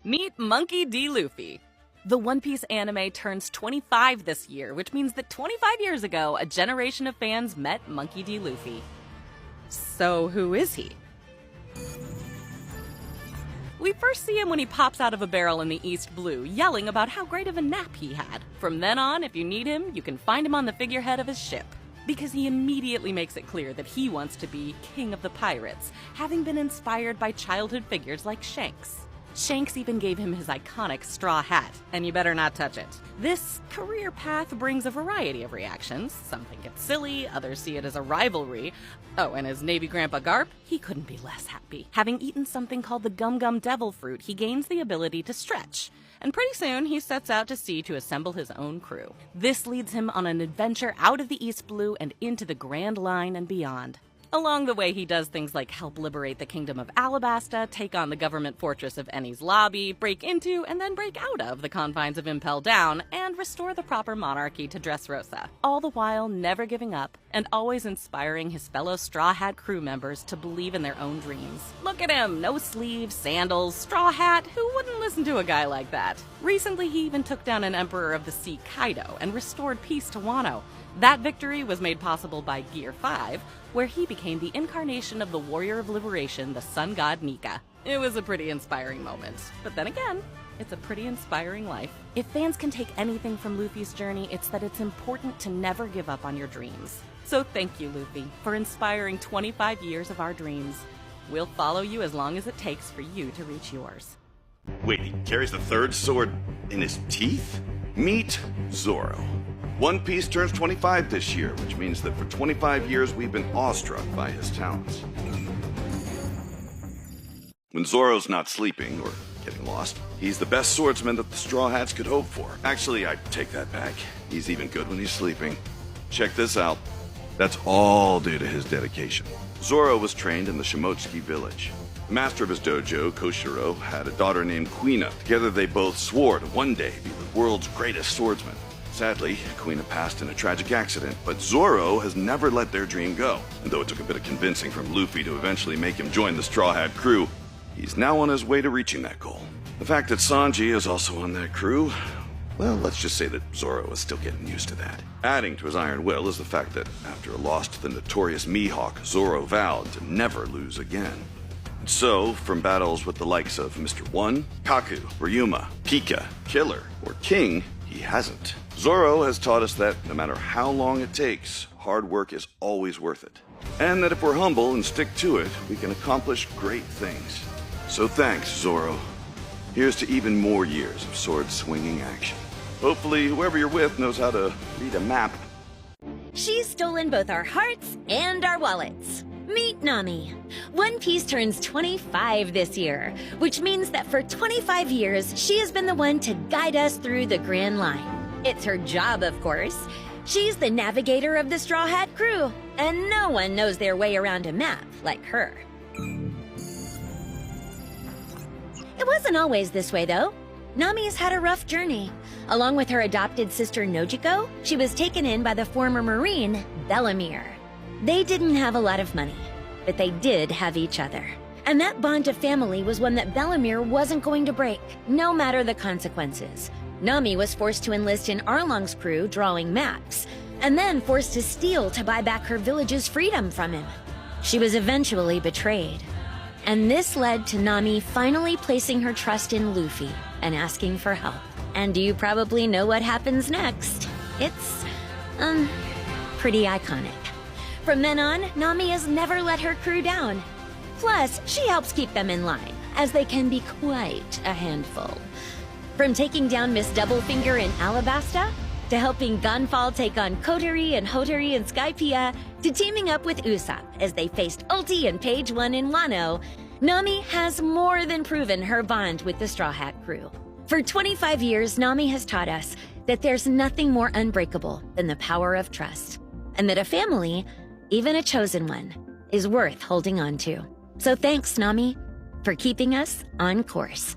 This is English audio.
Meet Monkey D. Luffy. The One Piece anime turns 25 this year, which means that 25 years ago, a generation of fans met Monkey D. Luffy. So who is he? We first see him when he pops out of a barrel in the East Blue, yelling about how great of a nap he had. From then on, if you need him, you can find him on the figurehead of his ship. Because he immediately makes it clear that he wants to be king of the pirates, having been inspired by childhood figures like Shanks. Shanks even gave him his iconic straw hat, and you better not touch it. This career path brings a variety of reactions. Some think it's silly, others see it as a rivalry. Oh, and his Navy grandpa Garp, he couldn't be less happy. Having eaten something called the Gum Gum Devil Fruit, he gains the ability to stretch. And pretty soon, he sets out to sea to assemble his own crew. This leads him on an adventure out of the East Blue and into the Grand Line and beyond. Along the way, he does things like help liberate the Kingdom of Alabasta, take on the government fortress of Enies Lobby, break into and then break out of the confines of Impel Down, and restore the proper monarchy to Dressrosa. All the while never giving up, and always inspiring his fellow Straw Hat crew members to believe in their own dreams. Look at him! No sleeves, sandals, straw hat. Who wouldn't listen to a guy like that? Recently, he even took down an Emperor of the Sea, Kaido, and restored peace to Wano. That victory was made possible by Gear 5, where he became the incarnation of the warrior of liberation, the sun god Nika. It was a pretty inspiring moment. But then again, it's a pretty inspiring life. If fans can take anything from Luffy's journey, it's that it's important to never give up on your dreams. So thank you, Luffy, for inspiring 25 years of our dreams. We'll follow you as long as it takes for you to reach yours. Wait, he carries the third sword in his teeth? Meet Zoro. One Piece turns 25 this year, which means that for 25 years we've been awestruck by his talents. When Zoro's not sleeping or getting lost, he's the best swordsman that the Straw Hats could hope for. Actually, I take that back. He's even good when he's sleeping. Check this out. That's all due to his dedication. Zoro was trained in the Shimotsuki village. The master of his dojo, Koshiro, had a daughter named Kuina. Together they both swore to one day be the world's greatest swordsman. Sadly, Kuina passed in a tragic accident, but Zoro has never let their dream go. And though it took a bit of convincing from Luffy to eventually make him join the Straw Hat crew, he's now on his way to reaching that goal. The fact that Sanji is also on that crew, well, let's just say that Zoro is still getting used to that. Adding to his iron will is the fact that after a loss to the notorious Mihawk, Zoro vowed to never lose again. And so, from battles with the likes of Mr. One, Kaku, Ryuma, Pika, Killer, or King, he hasn't. Zoro has taught us that no matter how long it takes, hard work is always worth it. And that if we're humble and stick to it, we can accomplish great things. So thanks, Zoro. Here's to even more years of sword-swinging action. Hopefully, whoever you're with knows how to read a map. She's stolen both our hearts and our wallets. Meet Nami. One Piece turns 25 this year, which means that for 25 years, she has been the one to guide us through the Grand Line. It's her job, of course. She's the navigator of the Straw Hat crew, and no one knows their way around a map like her. It wasn't always this way, though. Nami's had a rough journey. Along with her adopted sister Nojiko, she was taken in by the former Marine, Bellemere. They didn't have a lot of money, but they did have each other. And that bond of family was one that Bellemere wasn't going to break, no matter the consequences. Nami was forced to enlist in Arlong's crew drawing maps, and then forced to steal to buy back her village's freedom from him. She was eventually betrayed. And this led to Nami finally placing her trust in Luffy and asking for help. And you probably know what happens next. It's, pretty iconic. From then on, Nami has never let her crew down. Plus, she helps keep them in line, as they can be quite a handful. From taking down Miss Doublefinger in Alabasta, to helping Gunfall take on Kotori and Hoteri and Skypiea, to teaming up with Usopp as they faced Ulti and Page 1 in Wano, Nami has more than proven her bond with the Straw Hat crew. For 25 years, Nami has taught us that there's nothing more unbreakable than the power of trust, and that a family, even a chosen one, is worth holding on to. So thanks, Nami, for keeping us on course.